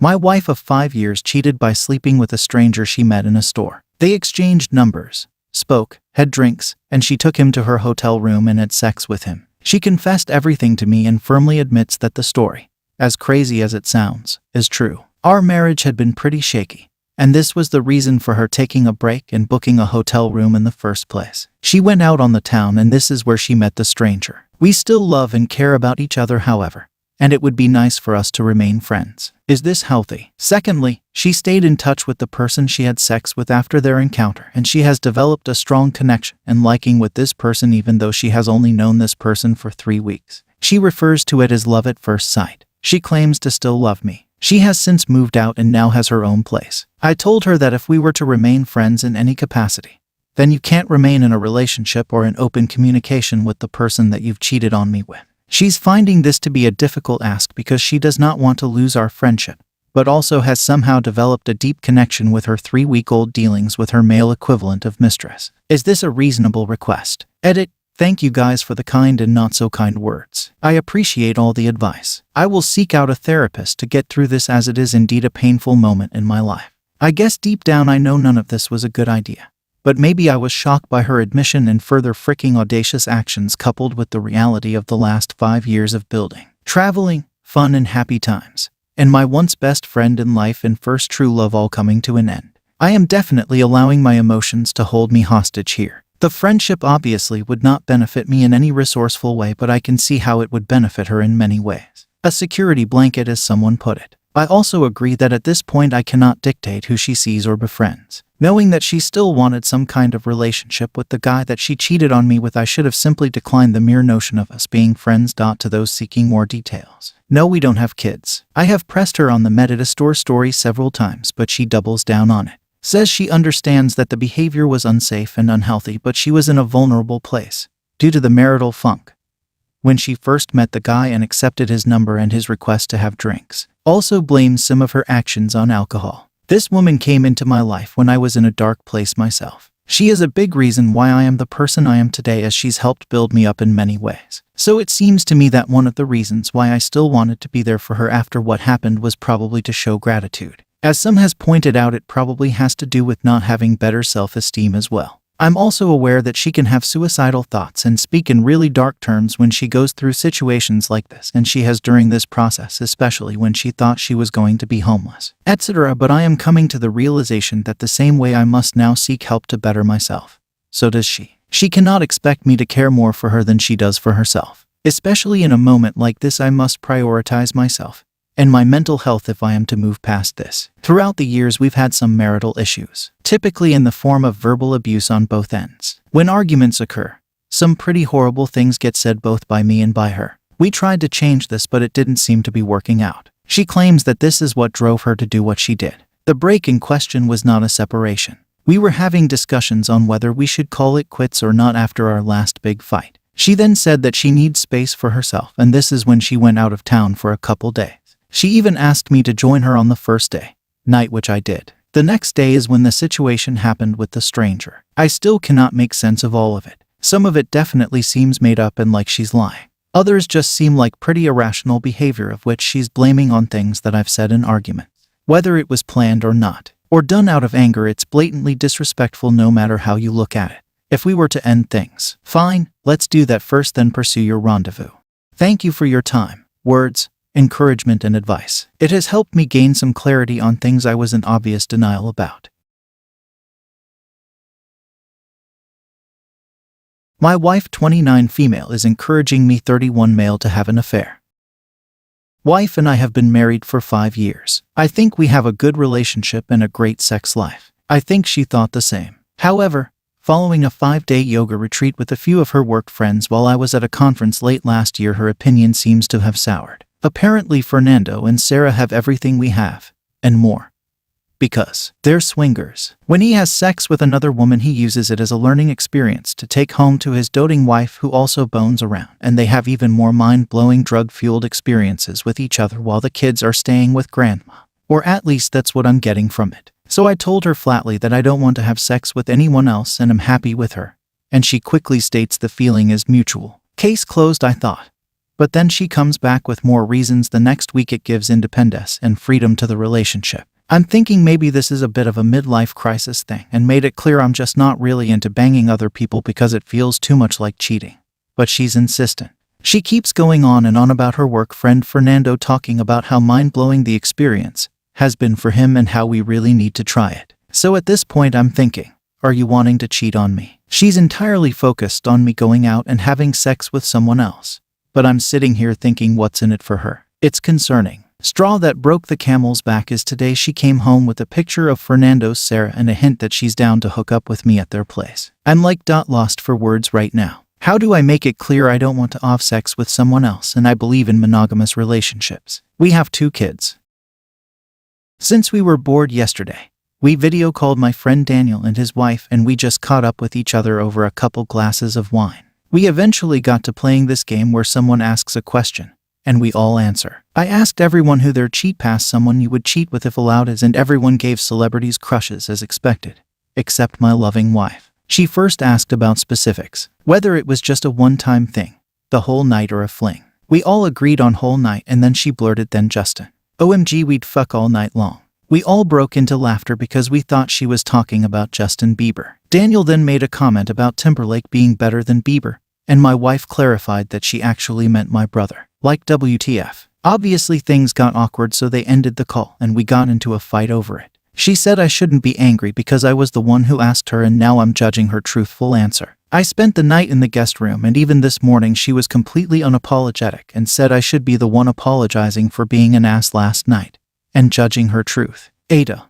My wife of 5 years cheated by sleeping with a stranger she met in a store. They exchanged numbers, spoke, had drinks, and she took him to her hotel room and had sex with him. She confessed everything to me and firmly admits that the story, as crazy as it sounds, is true. Our marriage had been pretty shaky, and this was the reason for her taking a break and booking a hotel room in the first place. She went out on the town, and this is where she met the stranger. We still love and care about each other, however, and it would be nice for us to remain friends. Is this healthy? Secondly, she stayed in touch with the person she had sex with after their encounter, and she has developed a strong connection and liking with this person even though she has only known this person for 3 weeks. She refers to it as love at first sight. She claims to still love me. She has since moved out and now has her own place. I told her that if we were to remain friends in any capacity, then you can't remain in a relationship or in open communication with the person that you've cheated on me with. She's finding this to be a difficult ask because she does not want to lose our friendship, but also has somehow developed a deep connection with her 3-week-old dealings with her male equivalent of mistress. Is this a reasonable request? Edit. Thank you guys for the kind and not so kind words. I appreciate all the advice. I will seek out a therapist to get through this as it is indeed a painful moment in my life. I guess deep down I know none of this was a good idea. But maybe I was shocked by her admission and further freaking audacious actions coupled with the reality of the last 5 years of building, traveling, fun and happy times, and my once best friend in life and first true love all coming to an end. I am definitely allowing my emotions to hold me hostage here. The friendship obviously would not benefit me in any resourceful way, but I can see how it would benefit her in many ways. A security blanket, as someone put it. I also agree that at this point I cannot dictate who she sees or befriends. Knowing that she still wanted some kind of relationship with the guy that she cheated on me with, I should have simply declined the mere notion of us being friends. To those seeking more details. No, we don't have kids. I have pressed her on the met at a store story several times, but she doubles down on it. Says she understands that the behavior was unsafe and unhealthy, but she was in a vulnerable place due to the marital funk when she first met the guy and accepted his number and his request to have drinks. Also blames some of her actions on alcohol. This woman came into my life when I was in a dark place myself. She is a big reason why I am the person I am today, as she's helped build me up in many ways. So it seems to me that one of the reasons why I still wanted to be there for her after what happened was probably to show gratitude. As some has pointed out, it probably has to do with not having better self-esteem as well. I'm also aware that she can have suicidal thoughts and speak in really dark terms when she goes through situations like this, and she has during this process, especially when she thought she was going to be homeless, etc. But I am coming to the realization that the same way I must now seek help to better myself, so does she. She cannot expect me to care more for her than she does for herself. Especially in a moment like this, I must prioritize myself and my mental health if I am to move past this. Throughout the years, we've had some marital issues, typically in the form of verbal abuse on both ends. When arguments occur, some pretty horrible things get said both by me and by her. We tried to change this, but it didn't seem to be working out. She claims that this is what drove her to do what she did. The break in question was not a separation. We were having discussions on whether we should call it quits or not after our last big fight. She then said that she needs space for herself, and this is when she went out of town for a couple days. She even asked me to join her on the first night, which I did. The next day is when the situation happened with the stranger. I still cannot make sense of all of it. Some of it definitely seems made up and like she's lying. Others just seem like pretty irrational behavior of which she's blaming on things that I've said in arguments. Whether it was planned or not, or done out of anger, it's blatantly disrespectful no matter how you look at it. If we were to end things, fine, let's do that first, then pursue your rendezvous. Thank you for your time, words, encouragement and advice. It has helped me gain some clarity on things I was in obvious denial about. My wife, 29 female, is encouraging me, 31 male, to have an affair. Wife and I have been married for 5 years. I think we have a good relationship and a great sex life. I think she thought the same. However, following a 5-day yoga retreat with a few of her work friends while I was at a conference late last year, her opinion seems to have soured. Apparently Fernando and Sarah have everything we have, and more. Because they're swingers. When he has sex with another woman, he uses it as a learning experience to take home to his doting wife, who also bones around, and they have even more mind-blowing drug-fueled experiences with each other while the kids are staying with grandma. Or at least that's what I'm getting from it. So I told her flatly that I don't want to have sex with anyone else and I'm happy with her, and she quickly states the feeling is mutual. Case closed, I thought. But then she comes back with more reasons the next week. It gives independence and freedom to the relationship. I'm thinking maybe this is a bit of a midlife crisis thing and made it clear I'm just not really into banging other people because it feels too much like cheating. But she's insistent. She keeps going on and on about her work friend Fernando, talking about how mind-blowing the experience has been for him and how we really need to try it. So at this point I'm thinking, are you wanting to cheat on me? She's entirely focused on me going out and having sex with someone else. But I'm sitting here thinking, what's in it for her? It's concerning. Straw that broke the camel's back is today she came home with a picture of Fernando's Sarah and a hint that she's down to hook up with me at their place. I'm like lost for words right now. How do I make it clear I don't want to have sex with someone else and I believe in monogamous relationships? We have 2 kids. Since we were bored yesterday, we video called my friend Daniel and his wife, and we just caught up with each other over a couple glasses of wine. We eventually got to playing this game where someone asks a question, and we all answer. I asked everyone who their cheat past someone you would cheat with if allowed is, and everyone gave celebrities crushes as expected, except my loving wife. She first asked about specifics, whether it was just a one-time thing, the whole night, or a fling. We all agreed on whole night, and then she blurted, then Justin. OMG, we'd fuck all night long. We all broke into laughter because we thought she was talking about Justin Bieber. Daniel then made a comment about Timberlake being better than Bieber, and my wife clarified that she actually meant my brother. Like WTF. Obviously things got awkward, so they ended the call and we got into a fight over it. She said I shouldn't be angry because I was the one who asked her, and now I'm judging her truthful answer. I spent the night in the guest room, and even this morning she was completely unapologetic and said I should be the one apologizing for being an ass last night and judging her truth. Ada.